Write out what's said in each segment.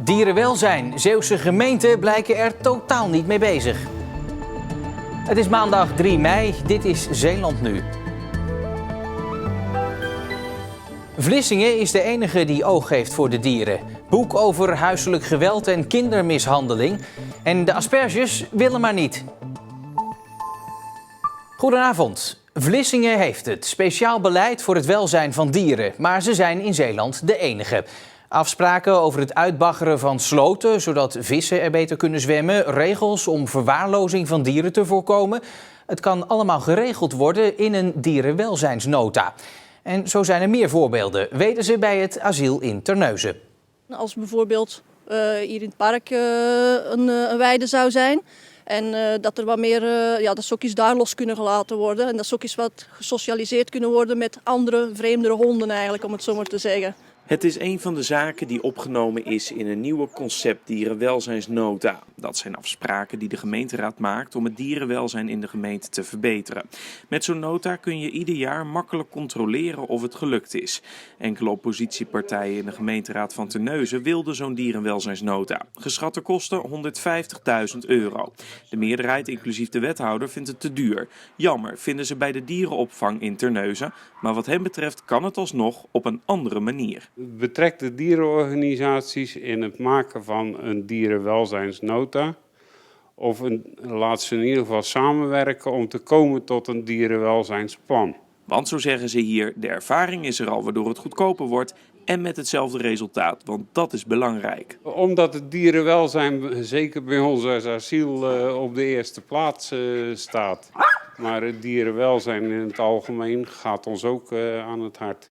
Dierenwelzijn. Zeeuwse gemeenten blijken er totaal niet mee bezig. Het is maandag 3 mei. Dit is Zeeland Nu. Vlissingen is de enige die oog heeft voor de dieren. Boek over huiselijk geweld en kindermishandeling. En de asperges willen maar niet. Goedenavond. Vlissingen heeft het. Speciaal beleid voor het welzijn van dieren. Maar ze zijn in Zeeland de enige. Afspraken over het uitbaggeren van sloten, zodat vissen er beter kunnen zwemmen. Regels om verwaarlozing van dieren te voorkomen. Het kan allemaal geregeld worden in een dierenwelzijnsnota. En zo zijn er meer voorbeelden, weten ze bij het asiel in Terneuzen. Als bijvoorbeeld hier in het park een weide zou zijn. En dat er wat meer, dat sokjes daar los kunnen gelaten worden. En dat sokjes wat gesocialiseerd kunnen worden met andere, vreemdere honden eigenlijk, om het zo maar te zeggen. Het is een van de zaken die opgenomen is in een nieuwe concept dierenwelzijnsnota. Dat zijn afspraken die de gemeenteraad maakt om het dierenwelzijn in de gemeente te verbeteren. Met zo'n nota kun je ieder jaar makkelijk controleren of het gelukt is. Enkele oppositiepartijen in de gemeenteraad van Terneuzen wilden zo'n dierenwelzijnsnota. Geschatte kosten €150.000. De meerderheid, inclusief de wethouder, vindt het te duur. Jammer, vinden ze bij de dierenopvang in Terneuzen. Maar wat hen betreft kan het alsnog op een andere manier. Betrekt de dierenorganisaties in het maken van een dierenwelzijnsnota. Of laat ze in ieder geval samenwerken om te komen tot een dierenwelzijnsplan. Want zo zeggen ze hier, de ervaring is er al waardoor het goedkoper wordt en met hetzelfde resultaat, want dat is belangrijk. Omdat het dierenwelzijn zeker bij ons als asiel op de eerste plaats staat. Maar het dierenwelzijn in het algemeen gaat ons ook aan het hart.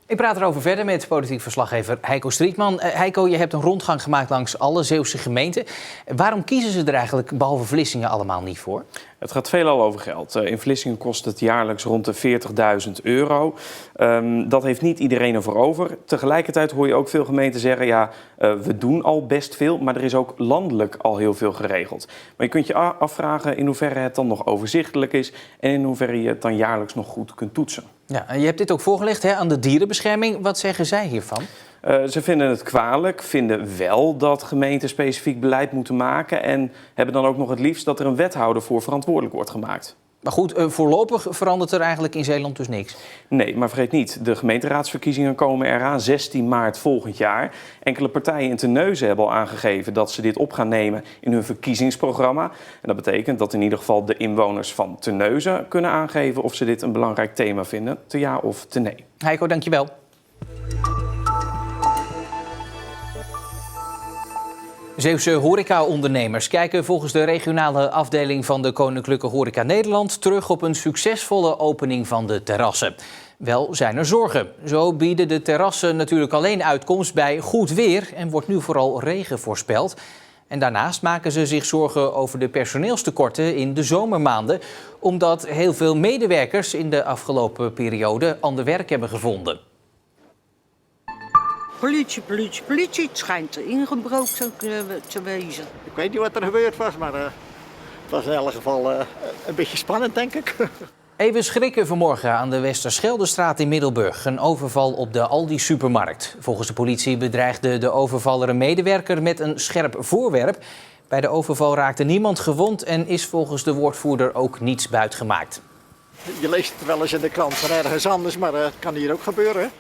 Ik praat erover verder met politiek verslaggever Heiko Strietman. Heiko, je hebt een rondgang gemaakt langs alle Zeeuwse gemeenten. Waarom kiezen ze er eigenlijk, behalve Vlissingen, allemaal niet voor? Het gaat veelal over geld. In Vlissingen kost het jaarlijks rond de €40.000. Dat heeft niet iedereen ervoor over. Tegelijkertijd hoor je ook veel gemeenten zeggen, we doen al best veel, maar er is ook landelijk al heel veel geregeld. Maar je kunt je afvragen in hoeverre het dan nog overzichtelijk is en in hoeverre je het dan jaarlijks nog goed kunt toetsen. Ja, en je hebt dit ook voorgelegd aan de dierenbescherming. Wat zeggen zij hiervan? Ze vinden het kwalijk, vinden wel dat gemeenten specifiek beleid moeten maken en hebben dan ook nog het liefst dat er een wethouder voor verantwoordelijk wordt gemaakt. Maar goed, voorlopig verandert er eigenlijk in Zeeland dus niks. Nee, maar vergeet niet, de gemeenteraadsverkiezingen komen eraan 16 maart volgend jaar. Enkele partijen in Terneuzen hebben al aangegeven dat ze dit op gaan nemen in hun verkiezingsprogramma. En dat betekent dat in ieder geval de inwoners van Terneuzen kunnen aangeven of ze dit een belangrijk thema vinden, te ja of te nee. Heiko, dankjewel. Zeeuwse horecaondernemers kijken volgens de regionale afdeling van de Koninklijke Horeca Nederland terug op een succesvolle opening van de terrassen. Wel zijn er zorgen. Zo bieden de terrassen natuurlijk alleen uitkomst bij goed weer en wordt nu vooral regen voorspeld. En daarnaast maken ze zich zorgen over de personeelstekorten in de zomermaanden, omdat heel veel medewerkers in de afgelopen periode ander werk hebben gevonden. Politie. Het schijnt ingebroken te wezen. Ik weet niet wat er gebeurd was, maar het was in elk geval een beetje spannend, denk ik. Even schrikken vanmorgen aan de Westerscheldestraat in Middelburg. Een overval op de Aldi-supermarkt. Volgens de politie bedreigde de overvaller een medewerker met een scherp voorwerp. Bij de overval raakte niemand gewond en is volgens de woordvoerder ook niets buitgemaakt. Je leest het wel eens in de krant van ergens anders, maar het kan hier ook gebeuren.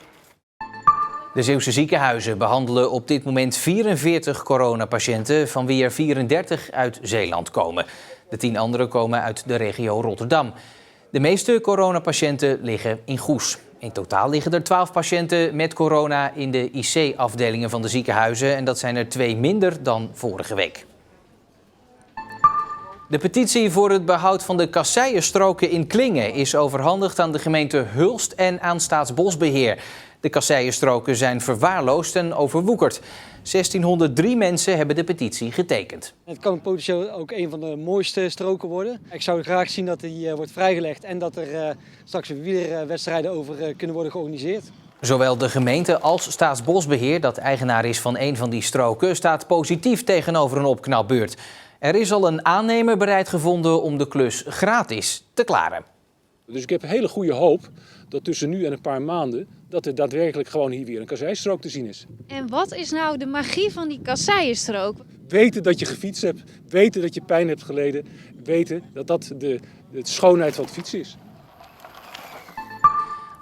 De Zeeuwse ziekenhuizen behandelen op dit moment 44 coronapatiënten, van wie er 34 uit Zeeland komen. De 10 anderen komen uit de regio Rotterdam. De meeste coronapatiënten liggen in Goes. In totaal liggen er 12 patiënten met corona in de IC-afdelingen van de ziekenhuizen en dat zijn er 2 minder dan vorige week. De petitie voor het behoud van de kasseienstroken in Klingen is overhandigd aan de gemeente Hulst en aan Staatsbosbeheer. De kasseienstroken zijn verwaarloosd en overwoekerd. 1603 mensen hebben de petitie getekend. Het kan potentieel ook een van de mooiste stroken worden. Ik zou graag zien dat die wordt vrijgelegd en dat er straks wielerwedstrijden over kunnen worden georganiseerd. Zowel de gemeente als Staatsbosbeheer, dat eigenaar is van een van die stroken, staat positief tegenover een opknapbeurt. Er is al een aannemer bereid gevonden om de klus gratis te klaren. Dus ik heb hele goede hoop dat tussen nu en een paar maanden dat er daadwerkelijk gewoon hier weer een kasseistrook te zien is. En wat is nou de magie van die kasseienstrook? Weten dat je gefietst hebt, weten dat je pijn hebt geleden, weten dat dat de schoonheid van het fietsen is.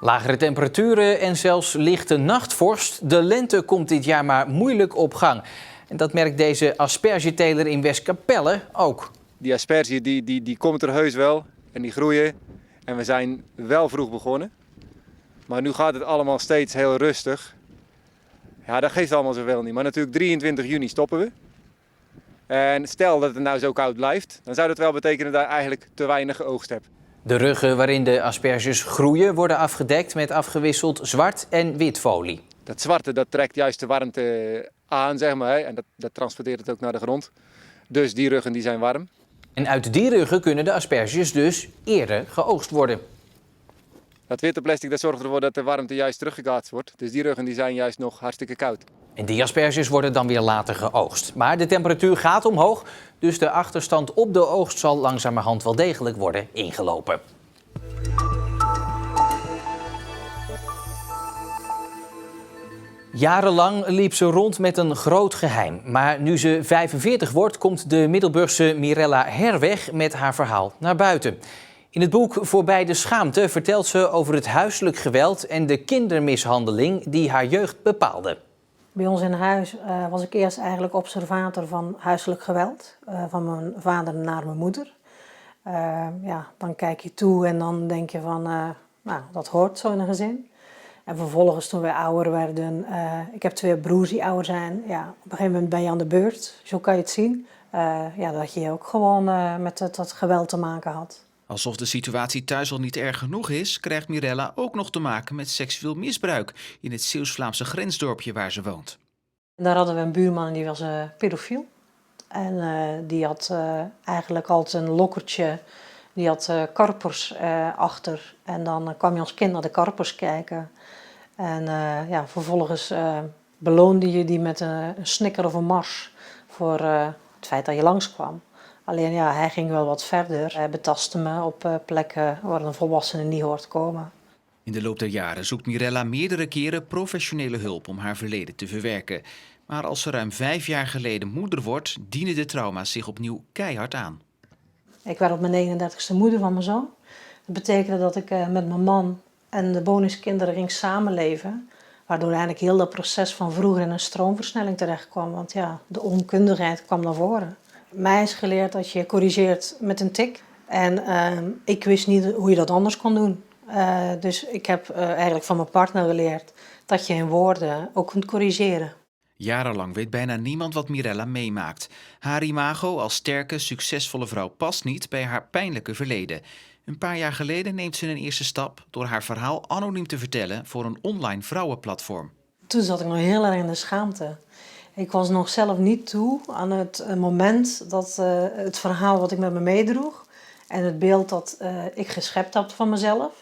Lagere temperaturen en zelfs lichte nachtvorst. De lente komt dit jaar maar moeilijk op gang. En dat merkt deze aspergeteler in Westkapelle ook. Die asperge die komt er heus wel en die groeien. En we zijn wel vroeg begonnen. Maar nu gaat het allemaal steeds heel rustig. Ja, dat geeft allemaal zoveel niet. Maar natuurlijk 23 juni stoppen we. En stel dat het nou zo koud blijft, dan zou dat wel betekenen dat je eigenlijk te weinig geoogst hebt. De ruggen waarin de asperges groeien worden afgedekt met afgewisseld zwart en wit folie. Dat zwarte dat trekt juist de warmte aan, zeg maar. En dat transporteert het ook naar de grond. Dus die ruggen die zijn warm. En uit die ruggen kunnen de asperges dus eerder geoogst worden. Dat witte plastic dat zorgt ervoor dat de warmte juist teruggekaatst wordt. Dus die ruggen die zijn juist nog hartstikke koud. En die asperges worden dan weer later geoogst. Maar de temperatuur gaat omhoog, dus de achterstand op de oogst zal langzamerhand wel degelijk worden ingelopen. Jarenlang liep ze rond met een groot geheim. Maar nu ze 45 wordt, komt de Middelburgse Mirella Herweg met haar verhaal naar buiten. In het boek Voorbij de schaamte vertelt ze over het huiselijk geweld en de kindermishandeling die haar jeugd bepaalde. Bij ons in huis was ik eerst eigenlijk observator van huiselijk geweld. Van mijn vader naar mijn moeder. Dan kijk je toe en dan denk je van, dat hoort zo in een gezin. En vervolgens toen wij ouder werden, ik heb 2 broers die ouder zijn. Ja, op een gegeven moment ben je aan de beurt, zo kan je het zien. Dat je ook gewoon met dat geweld te maken had. Alsof de situatie thuis al niet erg genoeg is, krijgt Mirella ook nog te maken met seksueel misbruik in het Zeeuws-Vlaamse grensdorpje waar ze woont. Daar hadden we een buurman die was pedofiel. En die had eigenlijk altijd een lokkertje, die had karpers achter. En dan kwam je als kind naar de karpers kijken. En vervolgens beloonde je die met een snicker of een mars voor het feit dat je langskwam. Alleen hij ging wel wat verder. Hij betastte me op plekken waar een volwassene niet hoort komen. In de loop der jaren zoekt Mirella meerdere keren professionele hulp om haar verleden te verwerken. Maar als ze ruim 5 jaar geleden moeder wordt, dienen de trauma's zich opnieuw keihard aan. Ik werd op mijn 39e moeder van mijn zoon. Dat betekende dat ik met mijn man en de bonuskinderen ging samenleven. Waardoor eigenlijk heel dat proces van vroeger in een stroomversnelling terecht kwam. Want de onkundigheid kwam naar voren. Mij is geleerd dat je corrigeert met een tik. En ik wist niet hoe je dat anders kon doen. Dus ik heb eigenlijk van mijn partner geleerd dat je in woorden ook kunt corrigeren. Jarenlang weet bijna niemand wat Mirella meemaakt. Haar imago als sterke, succesvolle vrouw past niet bij haar pijnlijke verleden. Een paar jaar geleden neemt ze een eerste stap door haar verhaal anoniem te vertellen voor een online vrouwenplatform. Toen zat ik nog heel erg in de schaamte. Ik was nog zelf niet toe aan het moment dat het verhaal wat ik met me meedroeg en het beeld dat ik geschept had van mezelf,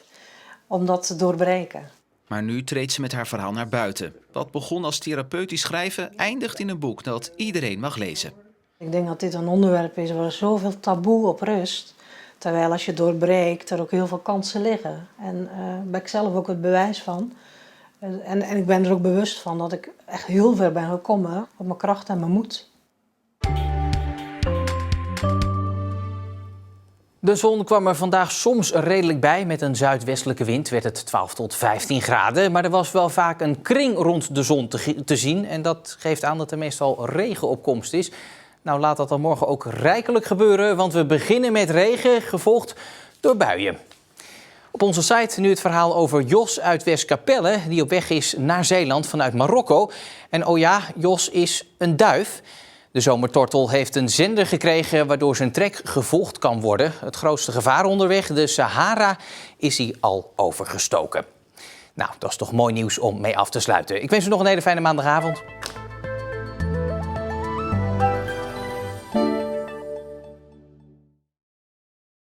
om dat te doorbreken. Maar nu treedt ze met haar verhaal naar buiten. Wat begon als therapeutisch schrijven, eindigt in een boek dat iedereen mag lezen. Ik denk dat dit een onderwerp is waar zoveel taboe op rust. Terwijl als je doorbreekt, er ook heel veel kansen liggen. En daar ben ik zelf ook het bewijs van. En ik ben er ook bewust van dat ik echt heel ver ben gekomen op mijn kracht en mijn moed. De zon kwam er vandaag soms redelijk bij. Met een zuidwestelijke wind werd het 12 tot 15 graden. Maar er was wel vaak een kring rond de zon te zien. En dat geeft aan dat er meestal regen op komst is. Nou, laat dat dan morgen ook rijkelijk gebeuren. Want we beginnen met regen, gevolgd door buien. Op onze site nu het verhaal over Jos uit Westkapelle, die op weg is naar Zeeland vanuit Marokko. En oh ja, Jos is een duif. De zomertortel heeft een zender gekregen waardoor zijn trek gevolgd kan worden. Het grootste gevaar onderweg, de Sahara, is hij al overgestoken. Nou, dat is toch mooi nieuws om mee af te sluiten. Ik wens u nog een hele fijne maandagavond.